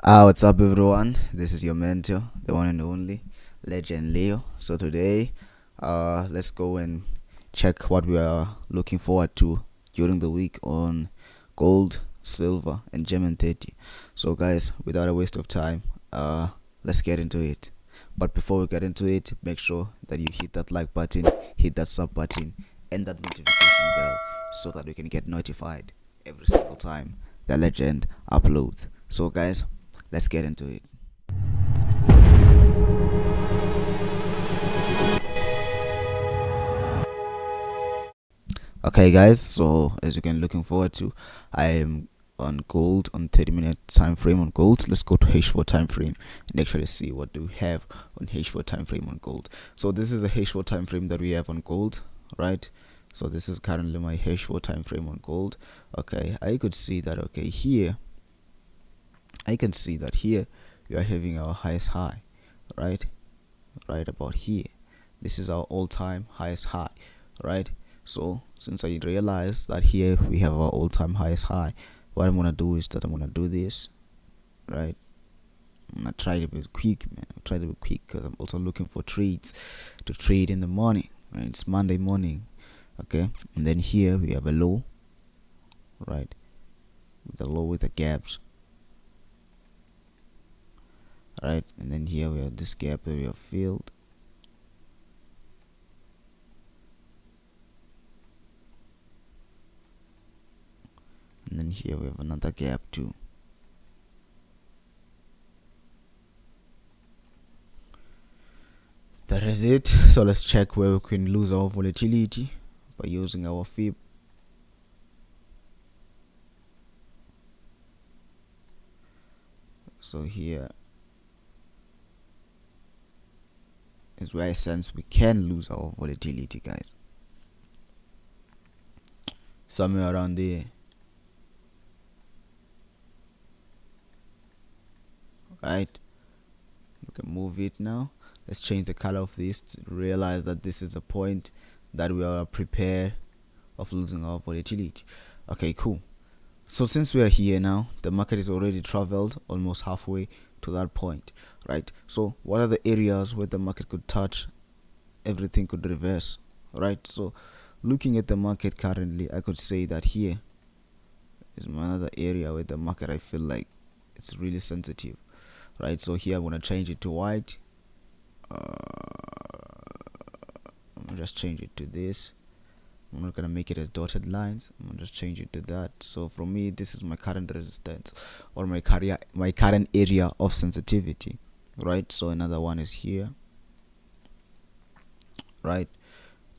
What's up, everyone? This is your mentor, the one and only Legend Leo. So today, let's go and check what we are looking forward to during the week on gold, silver, and GER30. So, guys, without a waste of time, let's get into it. But before we get into it, make sure that you hit that like button, hit that sub button, and that notification bell so that we can get notified every single time the Legend uploads. So, guys, let's get into it. Okay, guys, so as you can looking forward to, I am on gold on 30-minute time frame on gold. Let's go to H4 time frame and actually see what do we have on H4 time frame on gold. So this is a H4 time frame that we have on gold, right? So this is currently my H4 time frame on gold. Okay, I could see that. Okay, here I can see that here we are having our highest high, right about here. This is our all-time highest high, right? So since I realized that here we have our all-time highest high, what I'm gonna do is that I'm gonna do this, right? I'm gonna try to be quick, man. Try to be quick because I'm also looking for trades to trade in the morning, right? It's Monday morning. Okay, and then here we have a low, right? With the low with the gaps, right? And then here we have this gap that we have filled. And then here we have another gap too. That is it. So let's check where we can lose our volatility by using our fib. So here is where I sense we can lose our volatility, guys. Somewhere around there. Right, we can move it now. Let's change the color of this to realize that this is a point that we are prepared of losing our volatility. Okay, cool. So since we are here now, the market is already traveled almost halfway to that point, right? So what are the areas where the market could touch, everything could reverse, right? So looking at the market currently, I could say that here is another area where the market, I feel like it's really sensitive, right? So here I'm gonna change it to white. I'm gonna just change it to this. I'm not gonna make it as dotted lines. I'm gonna just change it to that. So for me, this is my current resistance or my current area of sensitivity, right? So another one is here, right?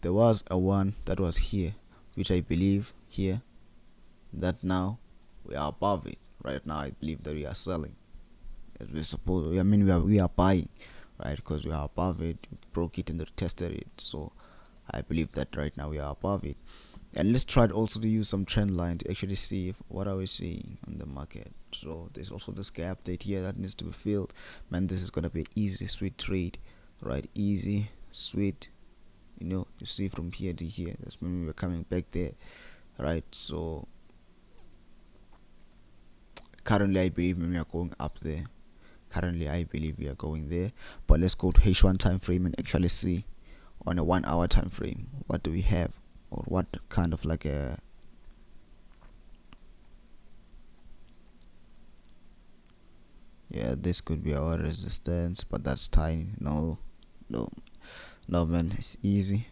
There was a one that was here, which I believe here that now we are above it. Right now, I believe that we are selling. As we suppose, I mean, we are buying, right? Because we are above it, we broke it and retested it. So I believe that right now we are above it. And let's try also to use some trend line to actually see if what are we seeing on the market. So there's also this gap that here that needs to be filled. Man, this is gonna be easy, sweet trade, right? Easy, sweet. You see from here to here. That's when we're coming back there, right? So currently, I believe we are going up there. Currently, I believe we are going there. But let's go to H1 time frame and actually see on a 1 hour time frame what do we have, or what kind of like a this could be our resistance, but that's tiny. No, man, it's easy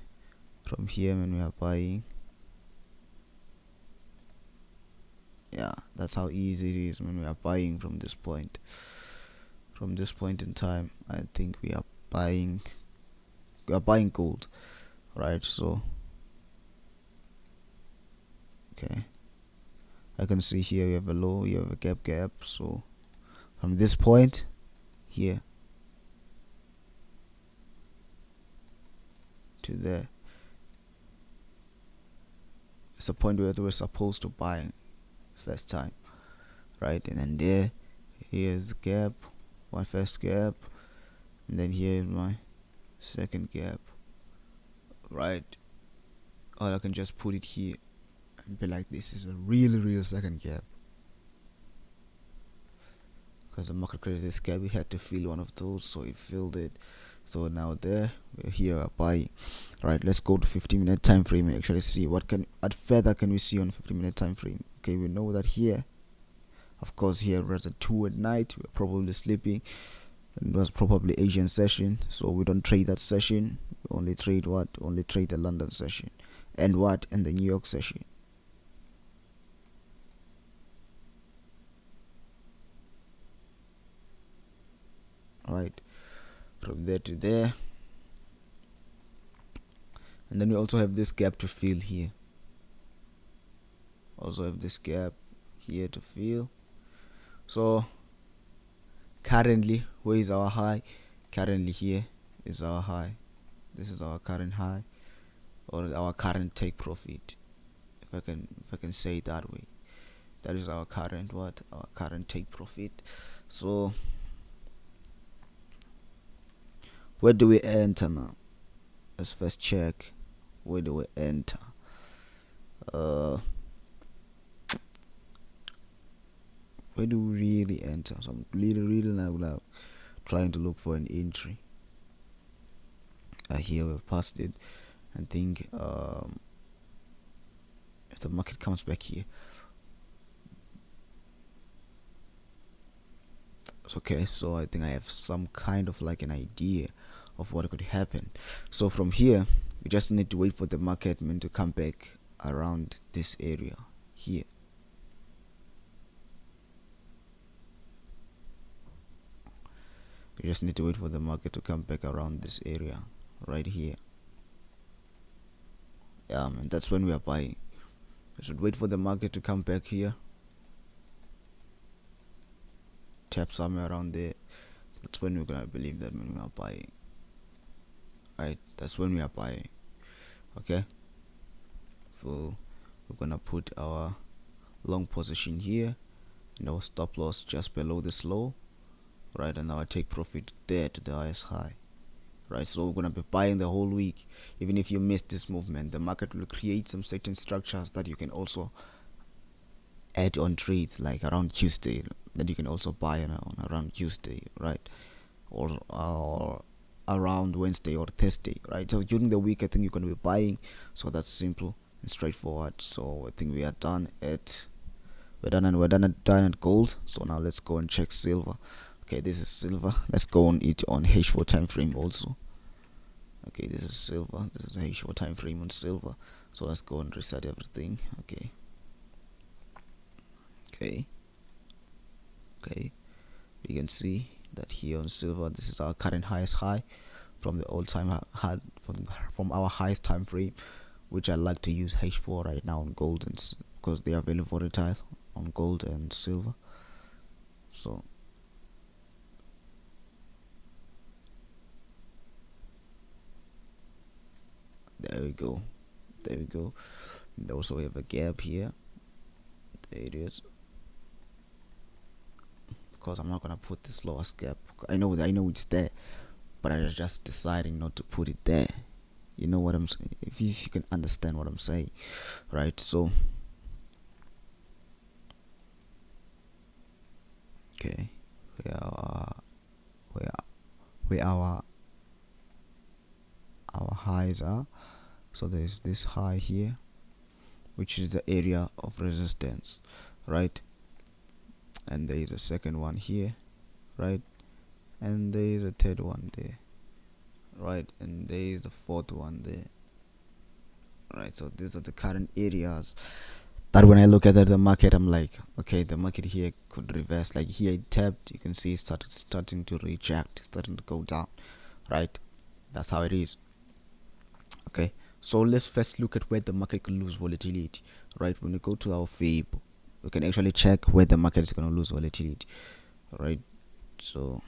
from here when we are buying. Yeah, that's how easy it is when we are buying from this point. From this point in time, I think we are buying gold, right? So okay, I can see here we have a low, you have a gap. So from this point here to there, it's the point where we're supposed to buy first time, right? And then there, here's the gap, my first gap, and then here is my second gap, right? Or I can just put it here and be like, this is a real second gap. because the market created this gap. We had to fill one of those, so it filled it. So now there we're here buying. Right, let's go to 50-minute time frame and actually see what further can we see on 50-minute time frame. Okay, we know that here, of course, here we're at 2 at night, we're probably sleeping, and it was probably Asian session, so we don't trade that session. We only trade what? Only trade the London session and what? And the New York session. Right, from there to there, and then we also have this gap to fill here. Also have this gap here to fill. So currently, where is our high? Currently here is our high. This is our current high, or our current take profit, if I can say it that way. That is our current what? Our current take profit. So where do we enter now? Let's first check. Where do we enter? Where do we really enter? So I'm really now trying to look for an entry. Here we've passed it. I think if the market comes back here, it's okay. So I think I have some kind of like an idea of what could happen. So from here, we just need to wait for the market to come back around this area here. We just need to wait for the market to come back around this area right here. Yeah, and that's when we are buying. We should wait for the market to come back here, tap somewhere around there. That's when we're gonna believe that when we are buying. Right, that's when we are buying. Okay, so we're gonna put our long position here and our stop loss just below this low, right, and our take profit there to the highest high. Right, so we're gonna be buying the whole week. Even if you miss this movement, the market will create some certain structures that you can also add on trades, like around Tuesday, that you can also buy on around Tuesday, right, or around Wednesday or Thursday, right? So during the week, I think you're gonna be buying. So that's simple and straightforward. So I think we are done at we're done at gold. So now let's go and check silver. Okay, this is silver. Let's go on it on H4 time frame also. Okay, this is silver. This is H4 time frame on silver. So let's go and reset everything. Okay. You can see that here on silver, this is our current highest high from the all-time high from our highest time frame, which I like to use H4 right now on gold, and because they are very volatile on gold and silver. So there we go. And also we have a gap here. There it is. Because I'm not gonna put this lowest gap. I know it's there, but I was just deciding not to put it there. You know what I'm saying? If you can understand what I'm saying, right? So okay, where our highs are. So there's this high here, which is the area of resistance, right? And there is a second one here, right? And there is a third one there, right? And there is the fourth one there, right? So these are the current areas that when I look at the market, I'm like, okay, the market here could reverse. Like here it tapped, you can see it starting to reject, starting to go down, right? That's how it is. Okay, so let's first look at where the market can lose volatility, right? When we go to our FIB, we can actually check where the market is going to lose volatility, right? So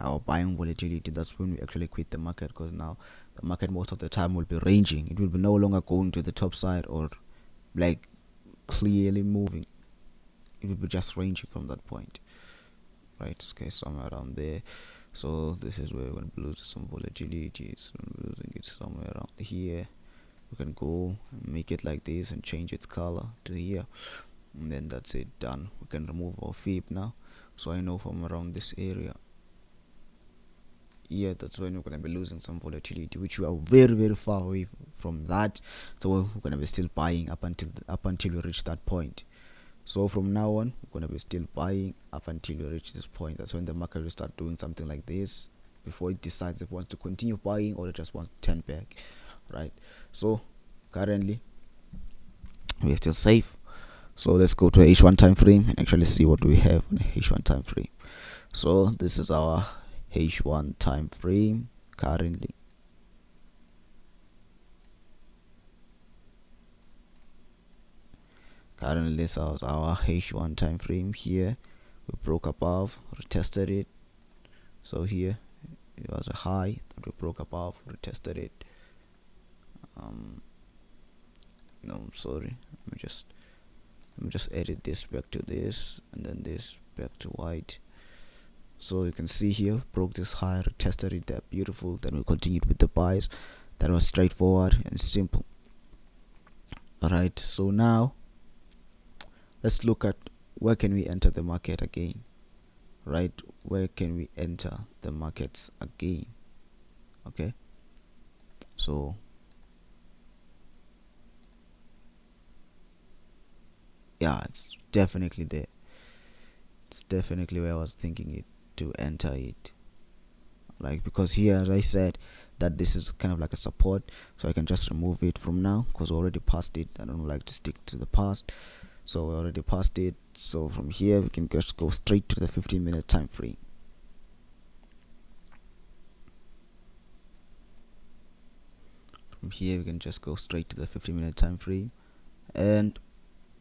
our buying volatility, that's when we actually quit the market, because now the market most of the time will be ranging. It will be no longer going to the top side or like clearly moving. It will be just ranging from that point, right? Okay, somewhere around there. So this is where we're going to lose some volatility. So we're losing it somewhere around here. We can go and make it like this and change its color to here, and then that's it, done. We can remove our FIB now. So I know from around this area, yeah, that's when we're gonna be losing some volatility, which we are very far away from that. So we're gonna be still buying up until we reach that point. So from now on, we're gonna be still buying up until we reach this point. That's when the market will start doing something like this before it decides if it wants to continue buying or it just wants to turn back, right? So currently we're still safe. So let's go to a H1 time frame and actually see what we have on a H1 time frame. So this is our H1 time frame currently. This is our H1 time frame here. We broke above, retested it. So here it was a high that we broke above, retested it. No, I'm sorry. Let me just edit this back to this and then this back to white. So you can see here, broke this high, retested it, that beautiful. Then we continued with the buys. That was straightforward and simple. Alright, so now let's look at where can we enter the market again. Right, where can we enter the markets again? Okay, so yeah, it's definitely there. It's definitely where I was thinking it to enter it, like, because here, as I said, that this is kind of like a support, so I can just remove it from now because we already passed it. I don't like to stick to the past, so we already passed it. So from here we can just go straight to the 15-minute time frame. From here we can just go straight to the 15-minute time frame, and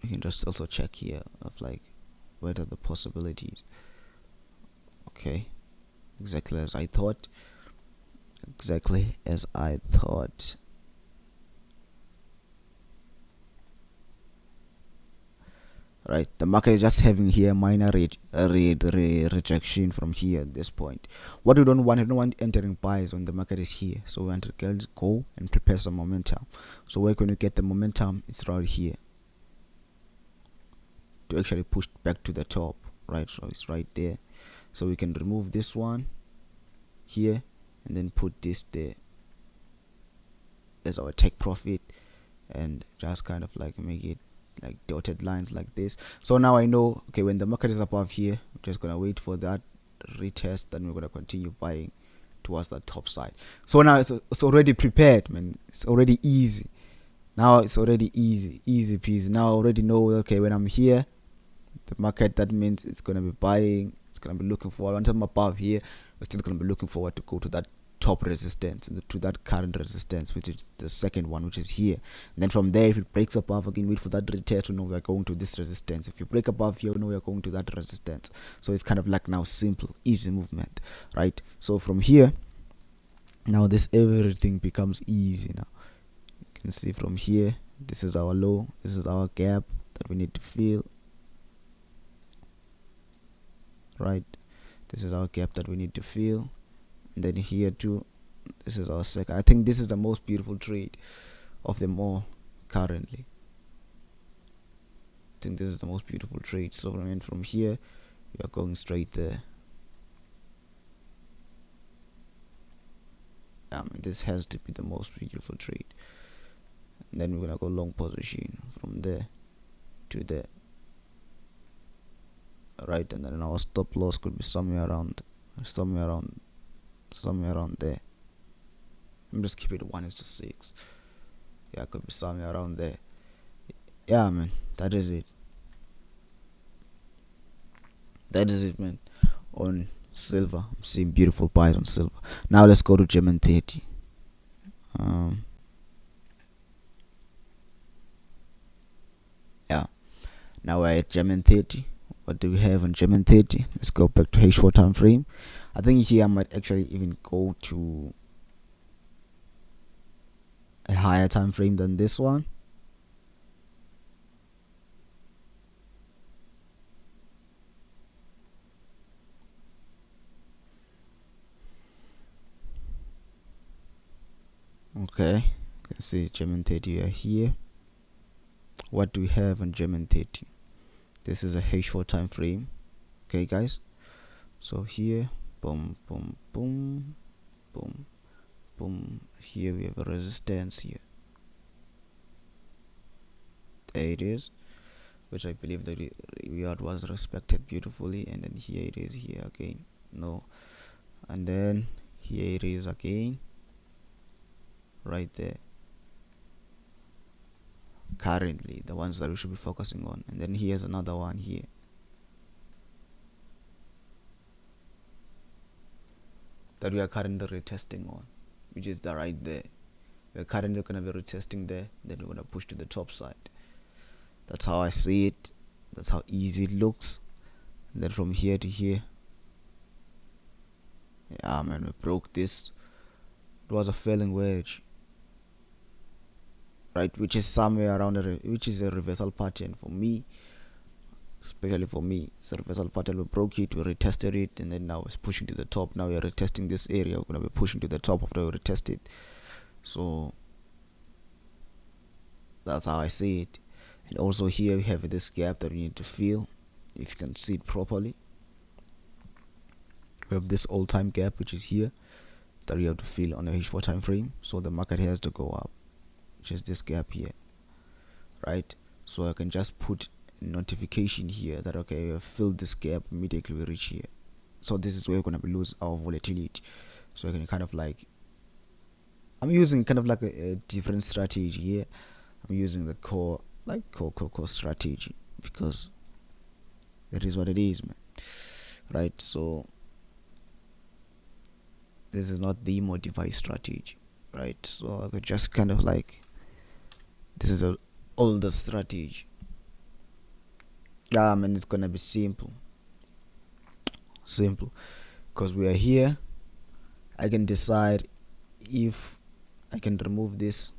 we can just also check here of like what are the possibilities. Okay, exactly as I thought. Right, the market is just having here minor rejection from here at this point. What we don't want entering buys when the market is here, so we want to go and prepare some momentum. So where can you get the momentum? It's right here to actually push back to the top, right? So it's right there, so we can remove this one here and then put this there as our take profit, and just kind of like make it like dotted lines like this. So now I know, okay, when the market is above here, I'm just gonna wait for that retest, then we're gonna continue buying towards the top side. So now it's already prepared, man. It's already easy. Now it's already easy peasy. Now I already know, okay, when I'm here, the market, that means it's gonna be buying, it's gonna be looking forward. Once I'm above here, we're still gonna be looking forward to go to that top resistance, to that current resistance, which is the second one, which is here. And then from there, if it breaks above again, wait for that retest to know we are going to this resistance. If you break above here, we know we are going to that resistance. So it's kind of like now simple, easy movement, right? So from here, now this everything becomes easy. Now you can see from here, this is our low, this is our gap that we need to fill, right? This is our gap that we need to fill. And then here too, this is our second. I think this is the most beautiful trade of them all currently. I think this is the most beautiful trade. So I mean, from here we are going straight there. This has to be the most beautiful trade. And then we're gonna go long position from there to there, right? And then our stop loss could be somewhere around there. Let me just keep it 1:6. Yeah, it could be somewhere around there. Yeah, man, that is it. That is it, man. On silver, I'm seeing beautiful buys on silver. Now let's go to GER30. Yeah, now we're at GER30. What do we have on GER30? Let's go back to H4 time frame. I think here I might actually even go to a higher time frame than this one. Okay, you can see GER30 are here. What do we have on GER30? This is a H4 time frame. Okay guys, so here, boom boom boom boom boom, here we have a resistance here, there it is, which I believe the reward was respected beautifully, and then here it is, here again, no, and then here it is again, right there, currently the ones that we should be focusing on. And then here's another one here, that we are currently retesting on, which is the right there. We're currently going to be retesting there, then we're going to push to the top side. That's how I see it, that's how easy it looks. And then from here to here, yeah man, we broke this. It was a failing wedge, right, which is somewhere around which is a reversal pattern for me, especially for me. It's a reversal pattern. We broke it, we retested it, and then now it's pushing to the top. Now we are retesting this area, we're going to be pushing to the top after we retest it. So that's how I see it. And also here we have this gap that we need to fill, if you can see it properly. We have this all-time gap, which is here, that we have to fill on a H4 time frame. So the market has to go up, which is this gap here, right? So I can just put a notification here that okay, we have filled this gap, immediately we reach here. So this is where we're going to lose our volatility. So I can kind of like, I'm using kind of like a different strategy here. I'm using the core strategy, because that is what it is, man, right? So this is not the modified strategy, right? So I could just kind of like, this is the older strategy. Yeah man, it's gonna be simple, because we are here. I can decide if I can remove this,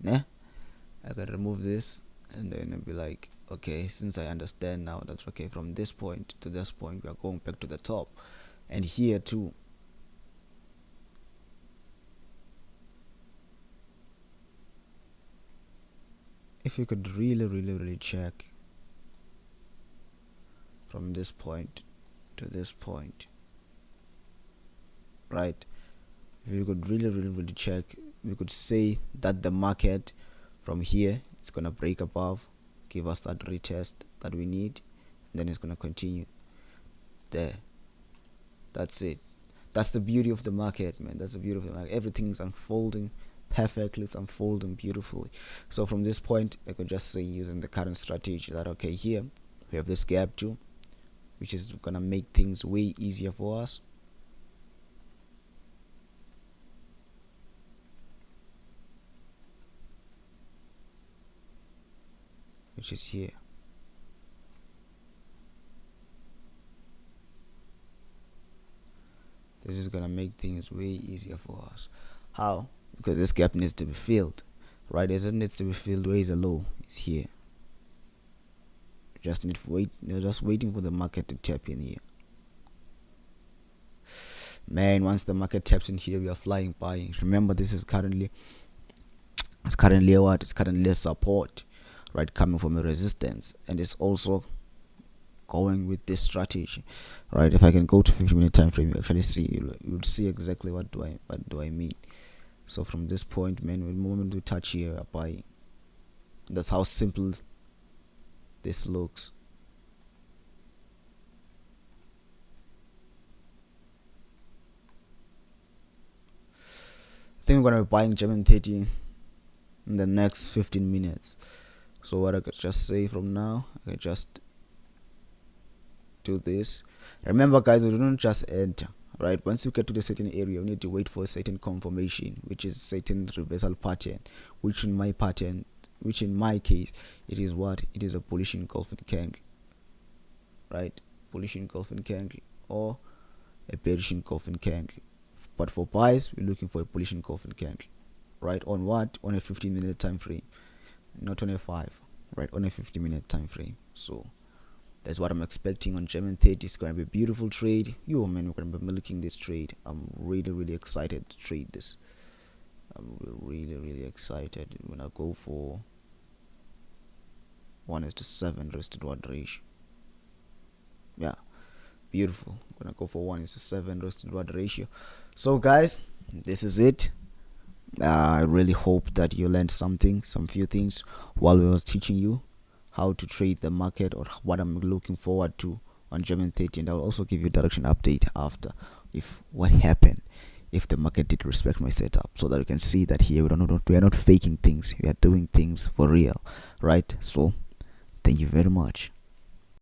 I can remove this, and then it'll be like, okay, since I understand now that's okay, from this point to this point we are going back to the top, and here too. If you could really check from this point to this point, right? If you could really check, we could say that the market from here, it's gonna break above, give us that retest that we need, and then it's gonna continue there. That's it. That's the beauty of the market, man. That's the beauty of the market. Everything's unfolding perfectly, it's unfolding beautifully. So from this point, I could just say, using the current strategy, that okay, here we have this gap too, which is gonna make things way easier for us. Which is here. This is gonna make things way easier for us. How? Because this gap needs to be filled, right? As it needs to be filled, where is the low? It's here. Just need to wait. You're just waiting for the market to tap in here. Man, once the market taps in here, we are flying buying. Remember, this is currently, it's currently what? It's currently a support, right, coming from a resistance, and it's also going with this strategy, right? If I can go to 50-minute time frame, you actually see, you'll see exactly what do I mean. So from this point, man, the moment we touch here, we are buying. That's how simple this looks. I think I'm gonna be buying GER30 in the next 15 minutes. So what I could just say from now, I could just do this. Remember guys, we don't just enter, right? Once you get to the certain area, you need to wait for a certain confirmation, which is certain reversal pattern, which in my case, it is what? It is a bullish engulfing candle, right? Bullish engulfing candle or a bearish engulfing candle. But for buys, we're looking for a bullish engulfing candle, right? On what? On a 15-minute time frame, not on a 5, right? On a 50-minute time frame. So that's what I'm expecting on GER30. It's gonna be a beautiful trade. Yo man, we're gonna be milking this trade. I'm really excited to trade this. I'm really excited. When I go for 1:7 risk to reward ratio. Yeah, beautiful. I'm gonna go for 1:7 risk to reward ratio. So guys, this is it. I really hope that you learned something, some few things while we was teaching you how to trade the market, or what I'm looking forward to on GER30, and I'll also give you a direction update after, if what happened if the market did respect my setup, so that you can see that here we are not faking things, we are doing things for real, right? So thank you very much.